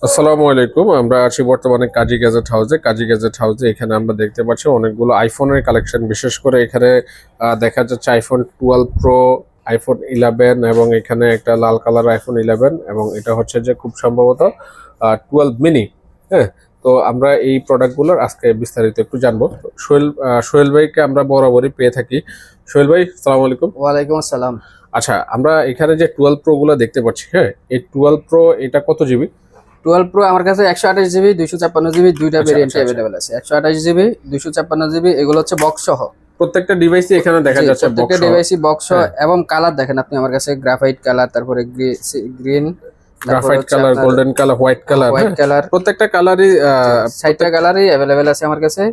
আসসালামু আলাইকুম। আমরা আছি বর্তমানে কাজী গ্যাজেট হাউসে। কাজী গ্যাজেট হাউসে এখানে আমরা দেখতে পাচ্ছি অনেকগুলো আইফোনের কালেকশন। বিশেষ করে এখানে দেখা যাচ্ছে আইফোন 12 প্রো, আইফোন 11 এবং এখানে একটা লাল কালার আইফোন 11 এবং এটা হচ্ছে যে খুব সম্ভবত 12 মিনি। হ্যাঁ, তো আমরা এই প্রোডাক্টগুলোর আজকে বিস্তারিত একটু জানবো। সোহেল ভাইকে আমরা বরাবরই পেয়ে থাকি। সোহেল ভাই, আসসালামু আলাইকুম। ওয়ালাইকুম আসসালাম। আচ্ছা, আমরা এখানে যে 12 প্রো গুলো দেখতে পাচ্ছি, হ্যাঁ, এই 12 প্রো এটা কত জিবি? 12 প্রো আমার কাছে 128 জিবি 256 জিবি দুইটা ভেরিয়েন্ট আচ্ছা। অ্যাভেলেবেল আছে। 128 জিবি 256 জিবি এগুলো হচ্ছে বক্স সহ। প্রত্যেকটা ডিভাইসই এখানে দেখা যাচ্ছে প্রত্যেকটা বক্স। ডিভাইসই বক্স সহ হ্যাঁ। এবং কালার দেখেন আপনি আমার কাছে গ্রাফাইট কালার, তারপরে green, graphite colour, golden colour, white colour. White colour, প্রত্যেকটা কালারই 60টা কালারই অ্যাভেলেবেল আছে আমার কাছে।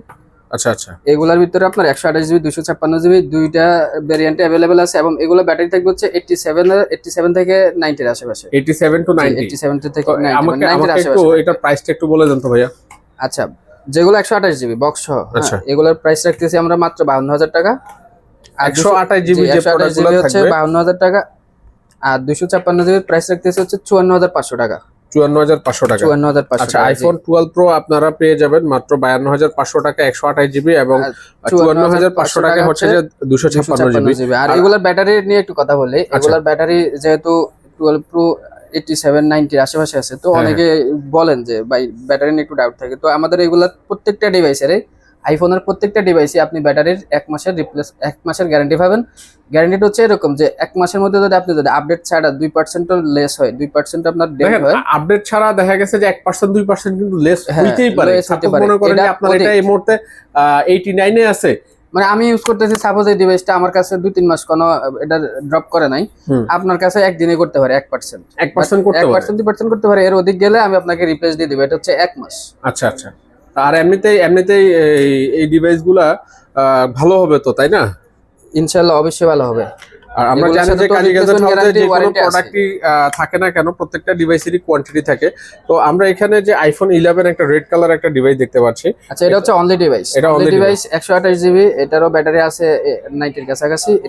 আচ্ছা। এগুলোর ভিতরে আপনার 128 জিবি 256 জিবি দুইটা ভেরিয়েন্ট অ্যাভেলেবেল আছে এবং এগুলো ব্যাটারি থাকবে হচ্ছে 87 থেকে 90 এর আশেপাশে। 87 টু 90। 87 থেকে তো 90 আমাকে 90 এর একটু আশেপাশে। এটা প্রাইসটা একটু বলে দেন তো ভাইয়া। আচ্ছা, যেগুলো 128 জিবি বক্স সহ, আচ্ছা। এগুলোর প্রাইস রাখতেছি আমরা মাত্র 52,000 টাকা। আর 128 জিবি যে 128 প্রোডাক্টগুলো জিবি হচ্ছে থাকবে 52,000 টাকা। আর 256 জিবির প্রাইস রাখতেছি হচ্ছে 54,500 টাকা। 54,500 টাকা। 54,500 আচ্ছা, টাকা। আইফোন 12 প্রো আপনারা পেয়ে যাবেন মাত্র 52,500 টাকা 128 জিবি এবং 54,500 টাকা হচ্ছে যে 256 জিবি। জিবি। আর এগুলোর ব্যাটারি নিয়ে একটু কথা বলি। এগুলোর ব্যাটারি যেহেতু 12 প্রো 87 90 এর আশেপাশে আছে, তো হ্যাঁ। অনেকে বলেন যে ভাই ব্যাটারি নিয়ে একটু ডাউট থাকে। তো আমাদের এগুলার প্রত্যেকটা ডিভাইসের, আইফোনের প্রত্যেকটা ডিভাইসে আপনি ব্যাটারির 1 মাসের গ্যারান্টি পাবেন। গ্যারান্টিটা হচ্ছে এরকম যে 1 মাসের মধ্যে যদি আপডেট ছাড়া 2% লেস হয়, 2% আপনার ডেট দেখেন, হয়। আপডেট ছাড়া দেখা গেছে যে 1% 2% কিন্তু লেস হ্যাঁ, হইতেই পারে। less হতে সাপোজ পারে। মনে করেন যে এটা আপনার এটা এই মুহূর্তে 89 এ আছে। মানে আমি ইউজ করতেছি, সাপোজ এই ডিভাইসটা আমার কাছে 2-3 মাস কোনো এটা ড্রপ করে নাই, আপনার কাছে একদিনে করতে পারে 1%। 1% করতে পারে। 1% 2% করতে পারে, এর অধিক গেলে আমি আপনাকে রিপ্লেস দিয়ে দিব। এটা হচ্ছে 1 মাস। আচ্ছা। আর এমনিতেই এই ডিভাইসগুলা ভালো হবে তো, তাই না? ইনশাআল্লাহ অবশ্যই ভালো হবে। আর আমরা এগুলোর জানি সাথে যে তো কাজী গ্যাজেট replacement হাউসে guarantee, যে কোনো warranty আছে। প্রোডাক্টই থাকে না কেন, প্রত্যেকটা ডিভাইসেরই কোয়ান্টিটি থাকে। তো আমরা এখানে যে আইফোন 11 একটা রেড কালার একটা ডিভাইস দেখতে পাচ্ছি। আচ্ছা, এটা হচ্ছে অনলি ডিভাইস। এটা only ডিভাইস 128 জিবি, এটারও ব্যাটারি আছে 90 এর কাছাকাছি। এটা